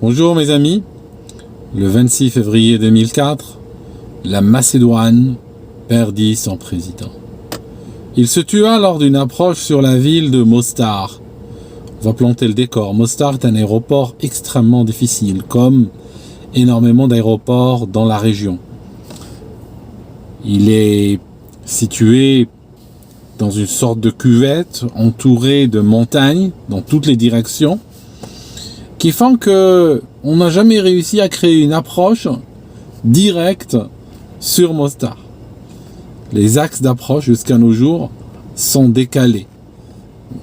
Bonjour mes amis, le 26 février 2004, la Macédoine perdit son président. Il se tua lors d'une approche sur la ville de Mostar. On va planter le décor. Mostar est un aéroport extrêmement difficile, comme énormément d'aéroports dans la région. Il est situé dans une sorte de cuvette entourée de montagnes dans toutes les directions, qui font que on n'a jamais réussi à créer une approche directe sur Mostar. Les axes d'approche jusqu'à nos jours sont décalés.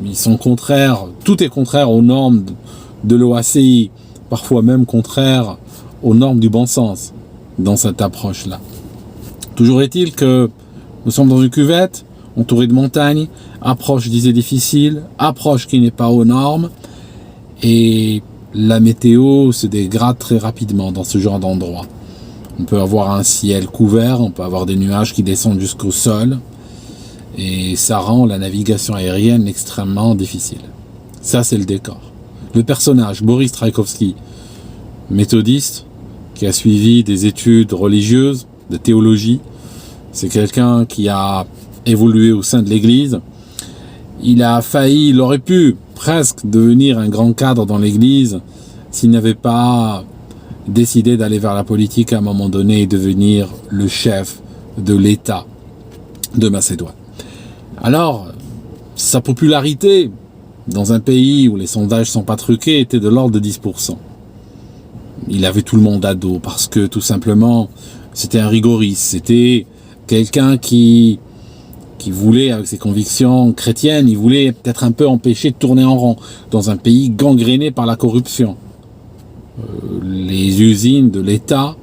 Ils sont contraires, tout est contraire aux normes de l'OACI, parfois même contraire aux normes du bon sens dans cette approche-là. Toujours est-il que nous sommes dans une cuvette entourée de montagnes, approche disait difficile, approche qui n'est pas aux normes, et la météo se dégrade très rapidement dans ce genre d'endroit. On peut avoir un ciel couvert, on peut avoir des nuages qui descendent jusqu'au sol, et ça rend la navigation aérienne extrêmement difficile. Ça, c'est le décor. Le personnage, Boris Trajkovski, méthodiste, qui a suivi des études religieuses, de théologie, c'est quelqu'un qui a évolué au sein de l'Église. Il a failli, il aurait pu presque devenir un grand cadre dans l'Église s'il n'avait pas décidé d'aller vers la politique à un moment donné et devenir le chef de l'État de Macédoine. Alors, sa popularité dans un pays où les sondages sont pas truqués était de l'ordre de 10%. Il avait tout le monde à dos parce que tout simplement c'était un rigoriste, c'était quelqu'un qui voulait, avec ses convictions chrétiennes, il voulait peut-être un peu empêcher de tourner en rond dans un pays gangréné par la corruption. Les usines de l'État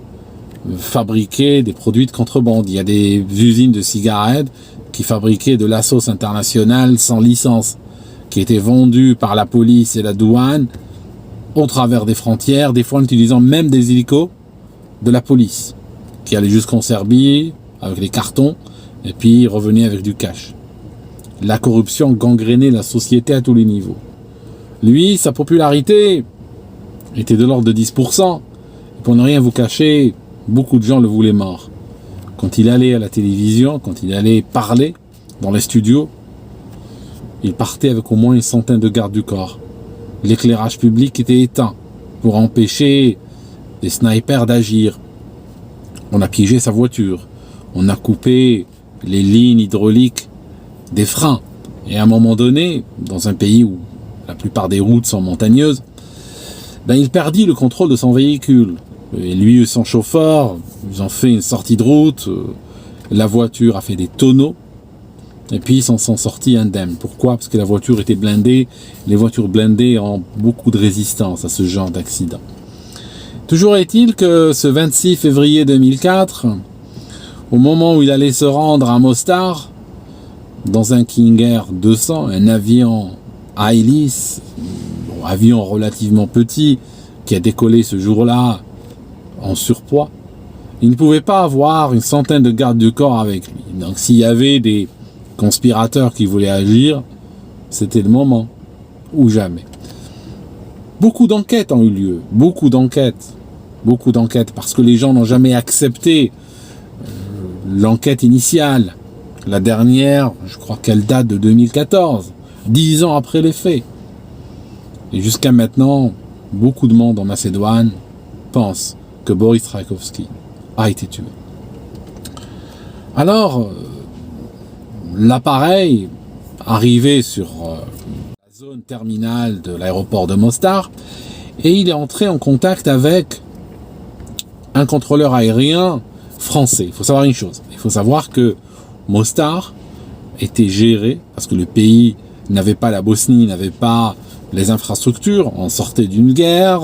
fabriquaient des produits de contrebande. Il y a des usines de cigarettes qui fabriquaient de la sauce internationale sans licence, qui étaient vendues par la police et la douane au travers des frontières, des fois en utilisant même des hélicos de la police, qui allaient jusqu'en Serbie avec les cartons, et puis revenaient avec du cash. La corruption gangrénait la société à tous les niveaux. Lui, sa popularité était de l'ordre de 10%. Et pour ne rien vous cacher, beaucoup de gens le voulaient mort. Quand il allait à la télévision, quand il allait parler dans les studios, il partait avec au moins une centaine de gardes du corps. L'éclairage public était éteint pour empêcher des snipers d'agir. On a piégé sa voiture. On a coupé les lignes hydrauliques des freins. Et à un moment donné, dans un pays où la plupart des routes sont montagneuses, il perdit le contrôle de son véhicule. Et lui et son chauffeur, ils ont fait une sortie de route, la voiture a fait des tonneaux, et puis ils s'en sont sortis indemnes. Pourquoi? Parce que la voiture était blindée. Les voitures blindées ont beaucoup de résistance à ce genre d'accident. Toujours est-il que ce 26 février 2004, au moment où il allait se rendre à Mostar, dans un King Air 200, un avion à hélice, avion relativement petit, qui a décollé ce jour-là en surpoids, il ne pouvait pas avoir une centaine de gardes du corps avec lui. Donc s'il y avait des conspirateurs qui voulaient agir, c'était le moment, ou jamais. Beaucoup d'enquêtes ont eu lieu, beaucoup d'enquêtes, parce que les gens n'ont jamais accepté l'enquête initiale. La dernière, je crois qu'elle date de 2014, 10 ans après les faits. Et jusqu'à maintenant, beaucoup de monde en Macédoine pense que Boris Trajkovski a été tué. Alors, l'appareil arrivé sur la zone terminale de l'aéroport de Mostar, et il est entré en contact avec un contrôleur aérien français. Il faut savoir une chose, il faut savoir que Mostar était géré, parce que le pays n'avait pas, la Bosnie n'avait pas les infrastructures, on sortait d'une guerre,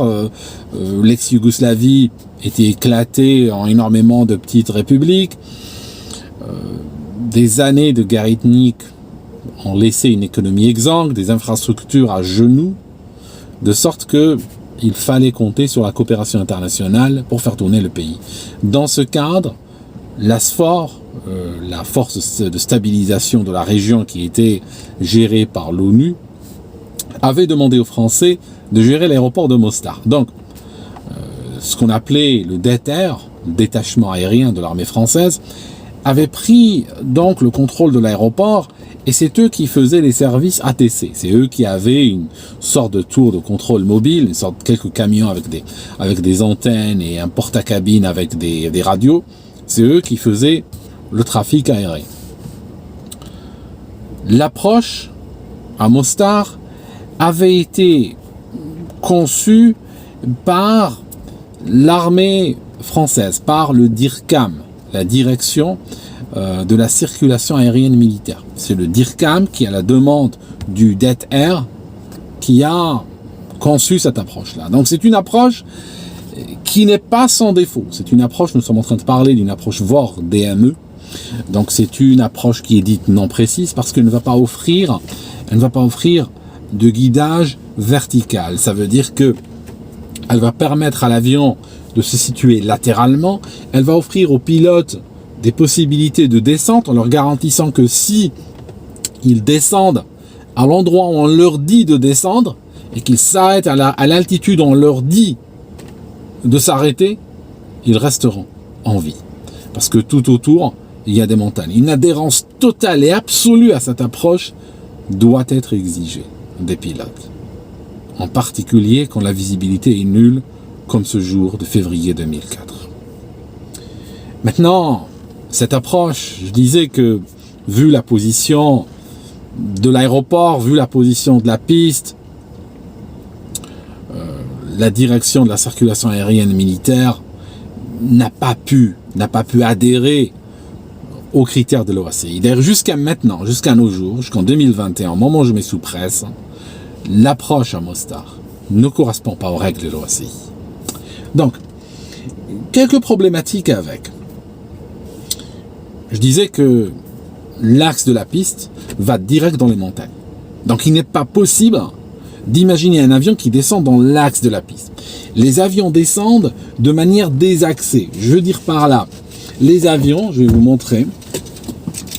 l'ex-Yougoslavie était éclatée en énormément de petites républiques, des années de guerre ethnique ont laissé une économie exsangue, des infrastructures à genoux, de sorte que il fallait compter sur la coopération internationale pour faire tourner le pays. Dans ce cadre, l'ASFOR, la force de stabilisation de la région qui était gérée par l'ONU, avait demandé aux Français de gérer l'aéroport de Mostar. Donc, ce qu'on appelait le DETR, le détachement aérien de l'armée française, avait pris donc le contrôle de l'aéroport et c'est eux qui faisaient les services ATC. C'est eux qui avaient une sorte de tour de contrôle mobile, une sorte de quelques camions avec des antennes et un porte-à-cabine avec des radios. C'est eux qui faisaient le trafic aérien. L'approche à Mostar avait été conçue par l'armée française, par le DIRCAM, la direction de la circulation aérienne militaire. C'est le DIRCAM qui, à la demande du DETR, qui a conçu cette approche-là. Donc c'est une approche qui n'est pas sans défaut. C'est une approche, nous sommes en train de parler d'une approche VOR-DME. Donc c'est une approche qui est dite non précise parce qu'elle ne va pas offrir de guidage vertical. Ça veut dire que elle va permettre à l'avion de se situer latéralement. Elle va offrir aux pilotes des possibilités de descente en leur garantissant que si ils descendent à l'endroit où on leur dit de descendre et qu'ils s'arrêtent à l'altitude où on leur dit de s'arrêter, ils resteront en vie. Parce que tout autour, il y a des montagnes. Une adhérence totale et absolue à cette approche doit être exigée des pilotes. En particulier quand la visibilité est nulle, comme ce jour de février 2004. Maintenant, cette approche, je disais que, vu la position de l'aéroport, vu la position de la piste, la direction de la circulation aérienne militaire n'a pas pu adhérer aux critères de l'OACI. D'ailleurs, jusqu'à maintenant, jusqu'à nos jours, jusqu'en 2021, au moment où je mets sous presse, l'approche à Mostar ne correspond pas aux règles de l'OACI. Donc, quelques problématiques avec. Je disais que l'axe de la piste va direct dans les montagnes. Donc, il n'est pas possible d'imaginer un avion qui descend dans l'axe de la piste. Les avions descendent de manière désaxée. Je veux dire par là, les avions, je vais vous montrer.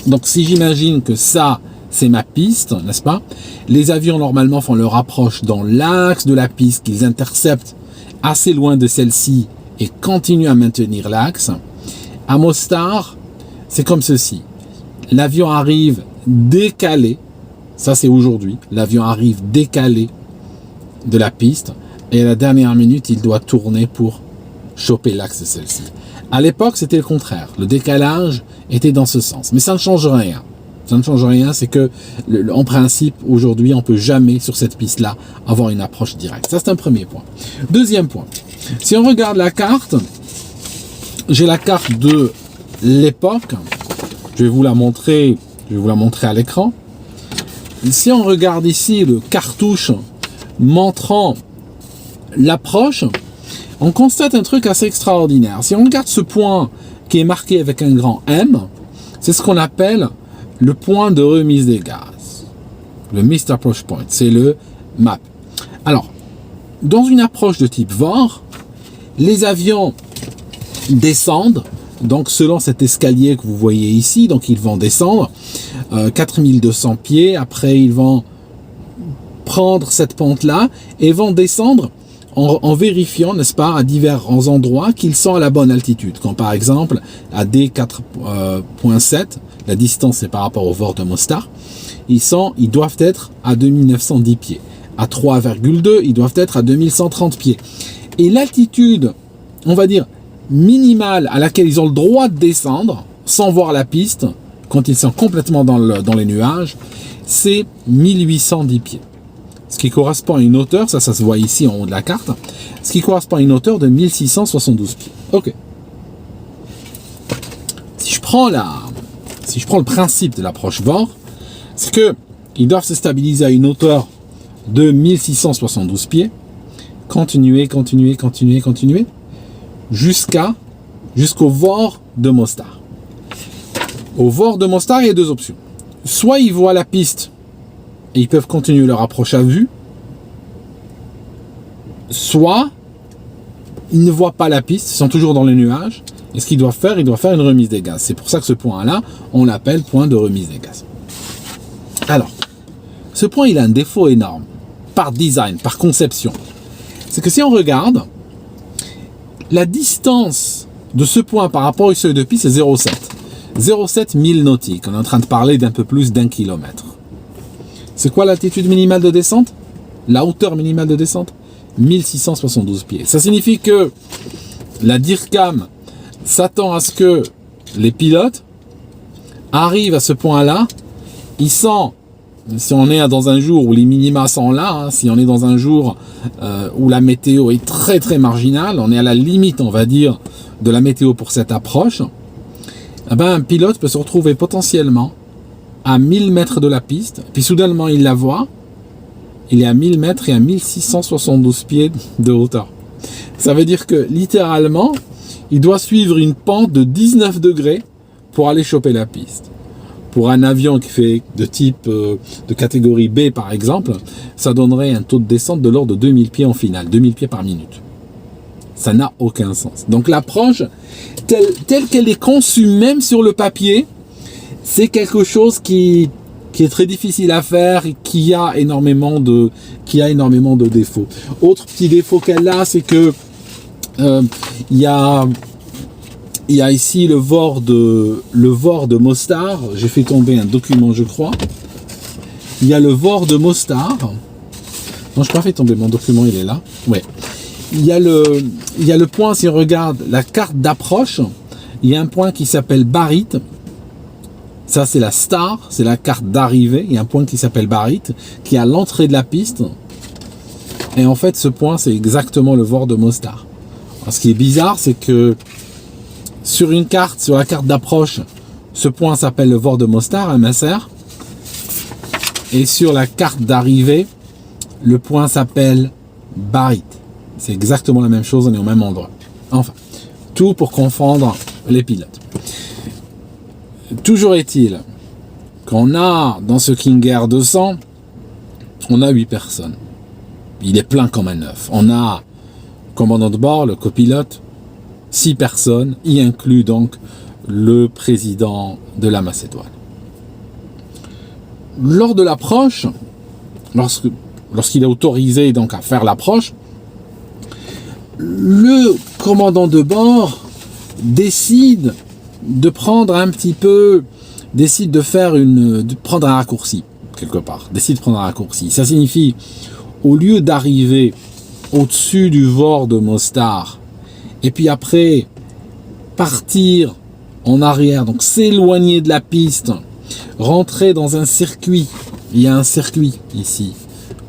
Donc, si j'imagine que ça, c'est ma piste, n'est-ce pas? Les avions, normalement, font leur approche dans l'axe de la piste qu'ils interceptent assez loin de celle-ci et continuent à maintenir l'axe. À Mostar, c'est comme ceci. L'avion arrive décalé. Ça, c'est aujourd'hui. L'avion arrive décalé de la piste et à la dernière minute, il doit tourner pour choper l'axe de celle-ci. À l'époque, c'était le contraire. Le décalage était dans ce sens. Mais ça ne change rien. Ça ne change rien, c'est que, en principe, aujourd'hui, on ne peut jamais, sur cette piste-là, avoir une approche directe. Ça, c'est un premier point. Deuxième point. Si on regarde la carte, j'ai la carte de l'époque. Je vais vous la montrer à l'écran. Si on regarde ici le cartouche montrant l'approche, on constate un truc assez extraordinaire. Si on regarde ce point qui est marqué avec un grand M, c'est ce qu'on appelle le point de remise des gaz. Le Missed Approach Point, c'est le MAP. Alors, dans une approche de type VOR, les avions descendent, donc selon cet escalier que vous voyez ici, donc ils vont descendre 4200 pieds, après ils vont prendre cette pente-là et vont descendre en vérifiant, n'est-ce pas, à divers endroits qu'ils sont à la bonne altitude. Comme par exemple, à D4.7, la distance est par rapport au VOR de Mostar, ils doivent être à 2910 pieds. À 3,2, ils doivent être à 2130 pieds. Et l'altitude, on va dire, minimale à laquelle ils ont le droit de descendre, sans voir la piste, quand ils sont complètement dans les nuages, c'est 1810 pieds. Ce qui correspond à une hauteur, ça se voit ici en haut de la carte, ce qui correspond à une hauteur de 1672 pieds. Ok. Si je prends le principe de l'approche VOR, c'est que ils doivent se stabiliser à une hauteur de 1672 pieds, continuer, jusqu'au VOR de Mostar. Au VOR de Mostar, il y a deux options. Soit ils voient la piste et ils peuvent continuer leur approche à vue, soit ils ne voient pas la piste, ils sont toujours dans les nuages, et ce qu'ils doivent faire, ils doivent faire une remise des gaz. C'est pour ça que ce point-là, on l'appelle point de remise des gaz. Alors, ce point, il a un défaut énorme, par design, par conception. C'est que si on regarde, La distance de ce point par rapport au seuil de piste, c'est 0,7. 0,7 milles nautiques. On est en train de parler d'un peu plus d'1 kilomètre. C'est quoi l'altitude minimale de descente? La hauteur minimale de descente? 1672 pieds. Ça signifie que la DIRCAM s'attend à ce que les pilotes arrivent à ce point-là. Ils sont, si on est dans un jour où les minima sont là, hein, si on est dans un jour où la météo est très très marginale, on est à la limite, on va dire, de la météo pour cette approche, eh ben, un pilote peut se retrouver potentiellement à 1000 mètres de la piste, puis soudainement il la voit, il est à 1000 mètres et à 1672 pieds de hauteur. Ça veut dire que littéralement, il doit suivre une pente de 19 degrés pour aller choper la piste. Pour un avion qui fait de type de catégorie B par exemple, ça donnerait un taux de descente de l'ordre de 2000 pieds en finale, 2000 pieds par minute. Ça n'a aucun sens. Donc l'approche, telle qu'elle est conçue même sur le papier, c'est quelque chose qui est très difficile à faire et qui a énormément de défauts. Autre petit défaut qu'elle a, c'est que il y a ici le VOR de Mostar. J'ai fait tomber un document, je crois. Il y a le VOR de Mostar. Non, je n'ai pas fait tomber mon document, il est là. Ouais. Il y a le point, si on regarde la carte d'approche, il y a un point qui s'appelle Barit. Ça, c'est la star, c'est la carte d'arrivée. Il y a un point qui s'appelle Barit, qui est à l'entrée de la piste. Et en fait, ce point, c'est exactement le VOR de Mostar. Alors, ce qui est bizarre, c'est que sur une carte, sur la carte d'approche, ce point s'appelle le VOR de Mostar, MSR. Et sur la carte d'arrivée, le point s'appelle Barit. C'est exactement la même chose, on est au même endroit. Enfin, tout pour confondre les pilotes. Toujours est-il qu'on a dans ce King Air 200, on a 8 personnes. Il est plein comme un œuf. On a le commandant de bord, le copilote, 6 personnes, y inclut donc le président de la Macédoine. Lors de l'approche, lorsqu'il est autorisé donc à faire l'approche, le commandant de bord décide de prendre un petit peu, de prendre un raccourci quelque part, décide de prendre un raccourci. Ça signifie, au lieu d'arriver au-dessus du VOR de Mostar et puis après partir en arrière, donc s'éloigner de la piste, rentrer dans un circuit. Il y a un circuit ici,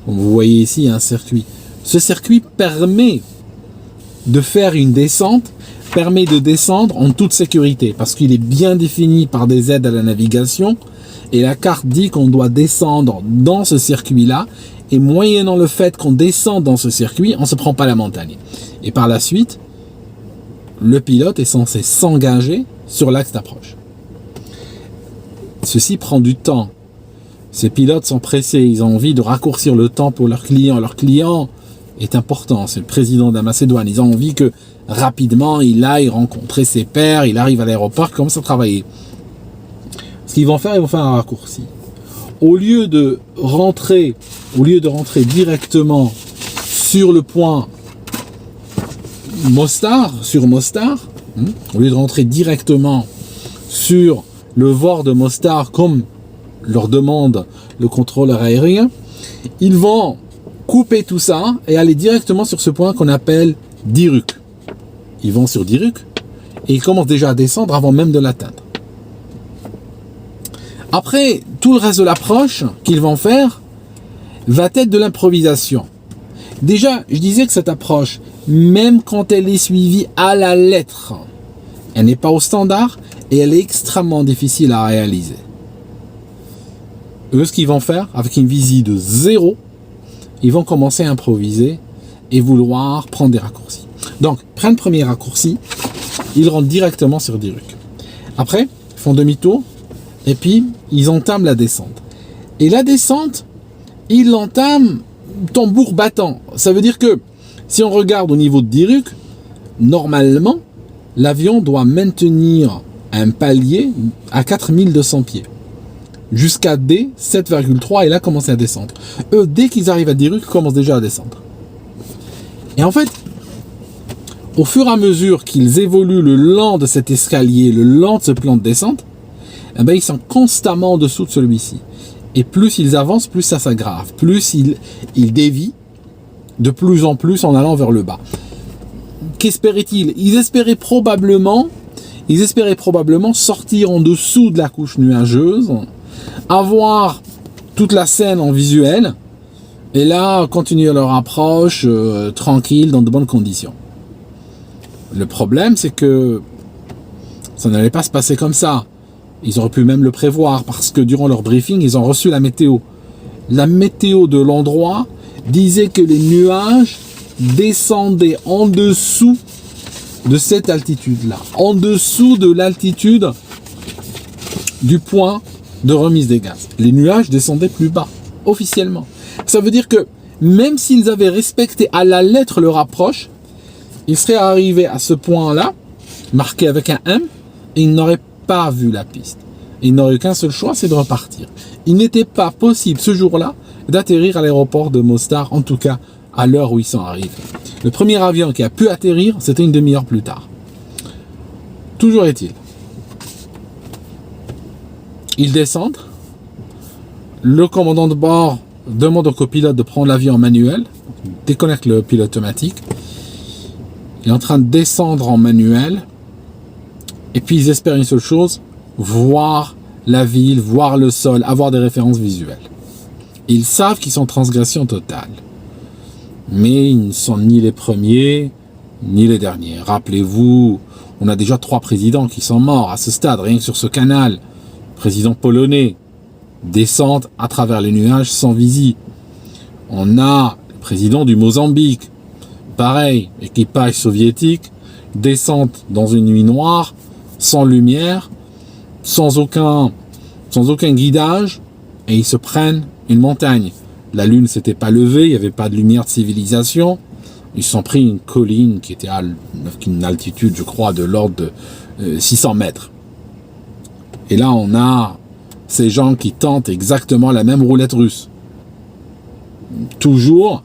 vous voyez ici, il y a un circuit. Ce circuit permet de faire une descente, permet de descendre en toute sécurité parce qu'il est bien défini par des aides à la navigation et la carte dit qu'on doit descendre dans ce circuit-là et moyennant le fait qu'on descende dans ce circuit, on ne se prend pas la montagne. Et par la suite, le pilote est censé s'engager sur l'axe d'approche. Ceci prend du temps. Ces pilotes sont pressés, ils ont envie de raccourcir le temps pour leurs clients. Leur client est important, c'est le président de la Macédoine. Ils ont envie que rapidement il aille rencontrer ses pairs, il arrive à l'aéroport, il commence à travailler. Ce qu'ils vont faire, ils vont faire un raccourci. Au lieu de rentrer directement sur le point Mostar, au lieu de rentrer directement sur le VOR de Mostar comme leur demande le contrôleur aérien, ils vont couper tout ça et aller directement sur ce point qu'on appelle Diruk. Ils vont sur Diruk et ils commencent déjà à descendre avant même de l'atteindre. Après, tout le reste de l'approche qu'ils vont faire va être de l'improvisation. Déjà, je disais que cette approche, même quand elle est suivie à la lettre, elle n'est pas au standard et elle est extrêmement difficile à réaliser. Eux, ce qu'ils vont faire, avec une visée de 0, ils vont commencer à improviser et vouloir prendre des raccourcis. Donc, prennent le premier raccourci, ils rentrent directement sur Diruk. Après, ils font demi-tour et puis ils entament la descente. Et la descente, ils l'entament tambour battant. Ça veut dire que si on regarde au niveau de Diruk, normalement, l'avion doit maintenir un palier à 4200 pieds. Jusqu'à D, 7,3 et là commencer à descendre. Eux, dès qu'ils arrivent à Diruk, ils commencent déjà à descendre. Et en fait, au fur et à mesure qu'ils évoluent le long de cet escalier, le long de ce plan de descente, eh ben, ils sont constamment en dessous de celui-ci. Et plus ils avancent, plus ça s'aggrave. Plus ils dévient de plus en plus en allant vers le bas. Qu'espéraient-ils? Ils espéraient probablement sortir en dessous de la couche nuageuse, avoir toute la scène en visuel, et là, continuer leur approche tranquille, dans de bonnes conditions. Le problème, c'est que ça n'allait pas se passer comme ça. Ils auraient pu même le prévoir, parce que durant leur briefing, ils ont reçu la météo. La météo de l'endroit disait que les nuages descendaient en dessous de cette altitude-là, en dessous de l'altitude du point de remise des gaz. Les nuages descendaient plus bas, officiellement. Ça veut dire que même s'ils avaient respecté à la lettre leur approche, ils seraient arrivés à ce point-là, marqué avec un M, et ils n'auraient pas vu la piste. Ils n'auraient eu qu'un seul choix, c'est de repartir. Il n'était pas possible ce jour-là d'atterrir à l'aéroport de Mostar, en tout cas à l'heure où ils sont arrivés. Le premier avion qui a pu atterrir, c'était une demi-heure plus tard. Toujours est-il. Ils descendent. Le commandant de bord demande au copilote de prendre l'avion en manuel, déconnecte le pilote automatique. Il est en train de descendre en manuel. Et puis ils espèrent une seule chose, voir la ville, voir le sol, avoir des références visuelles. Ils savent qu'ils sont en transgression totale. Mais ils ne sont ni les premiers, ni les derniers. Rappelez-vous, on a déjà 3 présidents qui sont morts à ce stade, rien que sur ce canal. Président polonais, descente à travers les nuages sans visie. On a le président du Mozambique, pareil, équipage soviétique, descente dans une nuit noire, sans lumière, sans aucun guidage, et ils se prennent une montagne. La lune s'était pas levée, il n'y avait pas de lumière de civilisation. Ils se sont pris une colline qui était à une altitude, je crois, de l'ordre de 600 mètres. Et là, on a ces gens qui tentent exactement la même roulette russe. Toujours,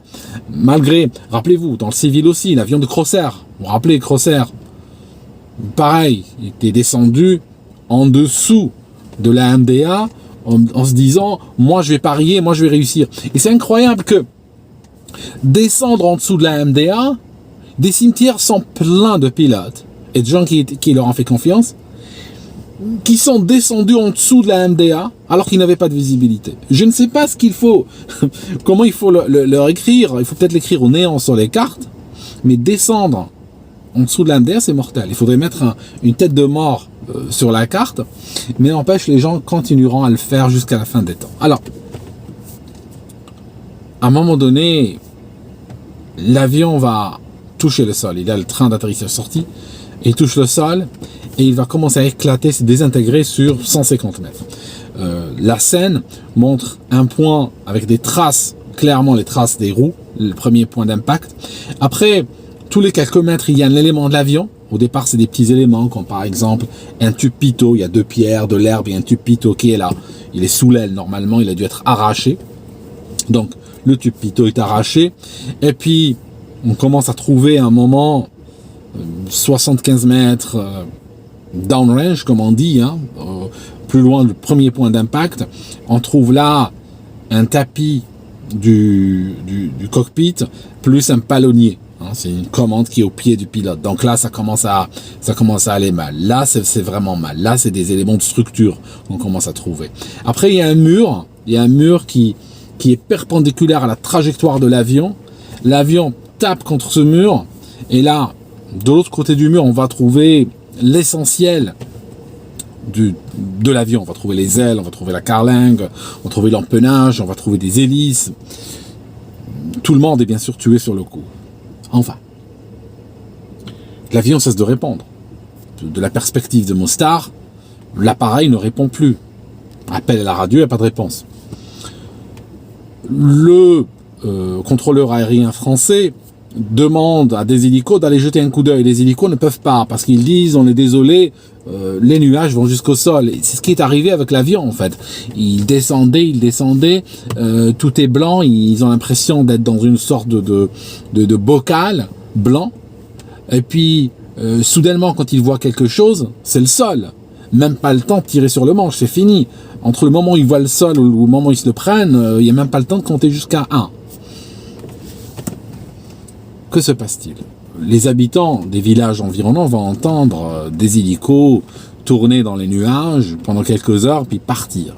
malgré, rappelez-vous, dans le civil aussi, l'avion de Crossair, vous vous rappelez Crossair, pareil, il était descendu en dessous de la MDA, en se disant, moi je vais parier, moi je vais réussir. Et c'est incroyable que descendre en dessous de la MDA, des cimetières sont pleins de pilotes et de gens qui leur ont fait confiance, qui sont descendus en dessous de la MDA alors qu'ils n'avaient pas de visibilité. Je ne sais pas ce qu'il faut, comment il faut leur écrire, il faut peut-être l'écrire au néant sur les cartes, mais descendre en dessous de la MDA, c'est mortel. Il faudrait mettre une tête de mort sur la carte, mais n'empêche, les gens continueront à le faire jusqu'à la fin des temps. Alors, à un moment donné, l'avion va toucher le sol. Il a le train d'atterrissage sorti, et il touche le sol, et il va commencer à éclater, se désintégrer sur 150 mètres. La scène montre un point avec des traces, clairement les traces des roues, le premier point d'impact. Après, tous les quelques mètres, il y a un élément de l'avion. Au départ, c'est des petits éléments, comme par exemple un tube pitot. Il y a 2 pierres, de l'herbe et un tube pitot qui est là. Il est sous l'aile, normalement, il a dû être arraché. Donc, le tube pitot est arraché. Et puis, on commence à trouver un moment 75 mètres downrange, comme on dit, hein, plus loin du premier point d'impact. On trouve là un tapis du cockpit, plus un palonnier. C'est une commande qui est au pied du pilote. Donc là, ça commence à aller mal. Là, c'est vraiment mal. Là, c'est des éléments de structure qu'on commence à trouver. Après, il y a un mur qui est perpendiculaire à la trajectoire de l'avion. L'avion tape contre ce mur. Et là, de l'autre côté du mur, on va trouver l'essentiel de l'avion. On va trouver les ailes, on va trouver la carlingue, on va trouver l'empennage, on va trouver des hélices. Tout le monde est bien sûr tué sur le coup. Enfin, l'avion cesse de répondre. De la perspective de Mostar, l'appareil ne répond plus. Appel à la radio, il n'y a pas de réponse. Le contrôleur aérien français demande à des hélicos d'aller jeter un coup d'œil. Les hélicos ne peuvent pas, parce qu'ils disent, on est désolé, les nuages vont jusqu'au sol. Et c'est ce qui est arrivé avec l'avion, en fait. Il descendait, tout est blanc, ils ont l'impression d'être dans une sorte de bocal blanc, Et puis, soudainement, quand il voit quelque chose, c'est le sol. Même pas le temps de tirer sur le manche, c'est fini. Entre le moment où il voit le sol ou le moment où ils se le prennent, il n'y a même pas le temps de compter jusqu'à 1. Que se passe-t-il? Les habitants des villages environnants vont entendre des hélicos tourner dans les nuages pendant quelques heures, puis partir.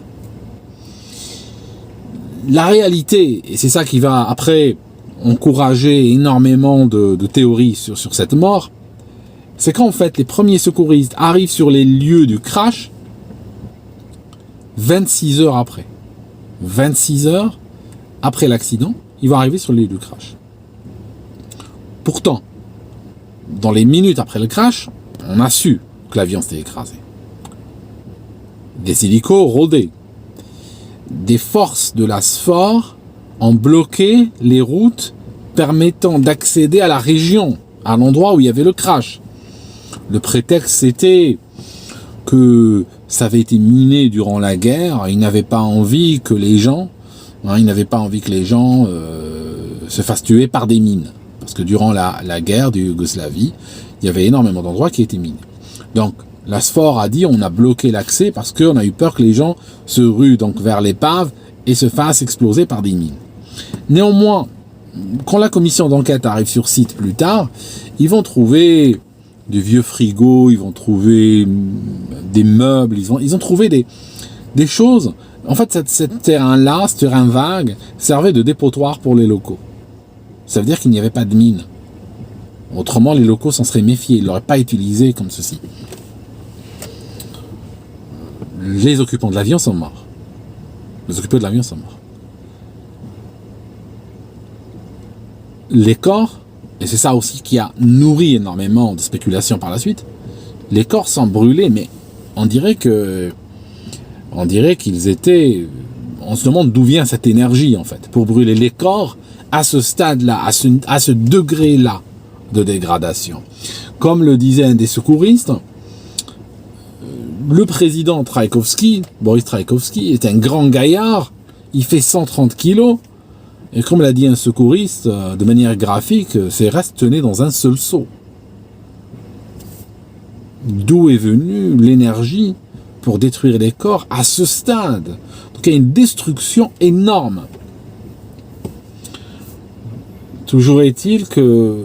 La réalité, et c'est ça qui va après encourager énormément de théories sur cette mort, c'est qu'en fait les premiers secouristes arrivent sur les lieux du crash 26 heures après. 26 heures après l'accident, ils vont arriver sur le lieu du crash. Pourtant, dans les minutes après le crash, on a su que l'avion s'était écrasé. Des hélicos rôdaient. Des forces de la SFOR ont bloqué les routes permettant d'accéder à la région, à l'endroit où il y avait le crash. Le prétexte, c'était que ça avait été miné durant la guerre. Ils n'avaient pas envie que les gens, se fassent tuer par des mines. Parce que durant la guerre de Yougoslavie, il y avait énormément d'endroits qui étaient minés. Donc, la SFOR a dit on a bloqué l'accès parce qu'on a eu peur que les gens se ruent donc vers l'épave et se fassent exploser par des mines. Néanmoins, quand la commission d'enquête arrive sur site plus tard, ils vont trouver des vieux frigos, ils vont trouver des meubles, ils ont trouvé des choses. En fait, ce terrain vague, servait de dépotoir pour les locaux. Ça veut dire qu'il n'y avait pas de mine. Autrement, les locaux s'en seraient méfiés, ils ne l'auraient pas utilisé comme ceci. Les occupants de l'avion sont morts. Les occupants de l'avion sont morts. Les corps, et c'est ça aussi qui a nourri énormément de spéculations par la suite, les corps sont brûlés, mais on dirait qu'ils étaient... On se demande d'où vient cette énergie, en fait, pour brûler les corps à ce stade-là, à ce degré-là de dégradation. Comme le disait un des secouristes, le président Traïkovski, Boris Traïkovski, est un grand gaillard, il fait 130 kilos, et comme l'a dit un secouriste, de manière graphique, ses restes tenaient dans un seul seau. D'où est venue l'énergie pour détruire les corps à ce stade? Donc il y a une destruction énorme. Toujours est-il que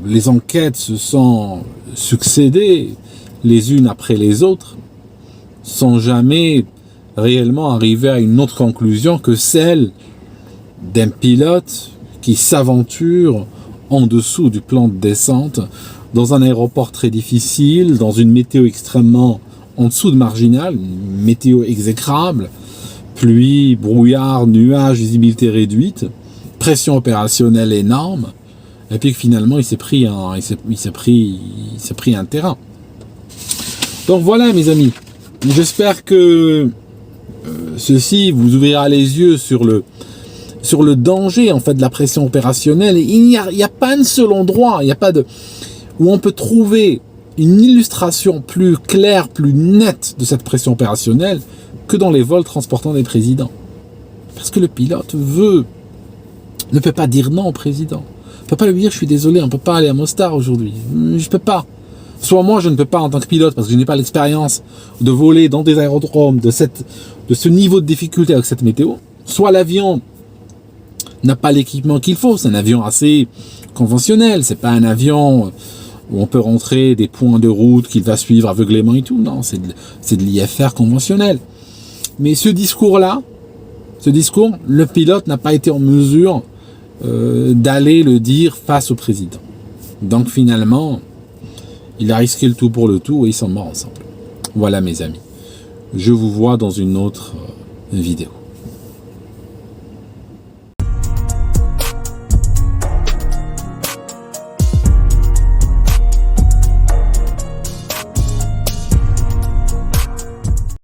les enquêtes se sont succédées les unes après les autres, sans jamais réellement arriver à une autre conclusion que celle d'un pilote qui s'aventure en dessous du plan de descente, dans un aéroport très difficile, dans une météo extrêmement en dessous de marginal, une météo exécrable, pluie, brouillard, nuages, visibilité réduite, pression opérationnelle énorme, et puis que finalement il s'est pris un terrain. Donc voilà mes amis, j'espère que ceci vous ouvrira les yeux sur le danger en fait de la pression opérationnelle. Il n'y a pas un seul endroit, où on peut trouver une illustration plus claire, plus nette de cette pression opérationnelle que dans les vols transportant des présidents. Parce que le pilote ne peut pas dire non au président. Ne peut pas lui dire je suis désolé, on ne peut pas aller à Mostar aujourd'hui. Je ne peux pas. Soit moi je ne peux pas en tant que pilote parce que je n'ai pas l'expérience de voler dans des aérodromes de ce niveau de difficulté avec cette météo. Soit l'avion n'a pas l'équipement qu'il faut. C'est un avion assez conventionnel. C'est pas un avion où on peut rentrer des points de route qu'il va suivre aveuglément et tout. Non, c'est de l'IFR conventionnel. Mais ce discours-là, le pilote n'a pas été en mesure d'aller le dire face au président. Donc finalement, il a risqué le tout pour le tout et ils sont morts ensemble. Voilà mes amis. Je vous vois dans une autre vidéo.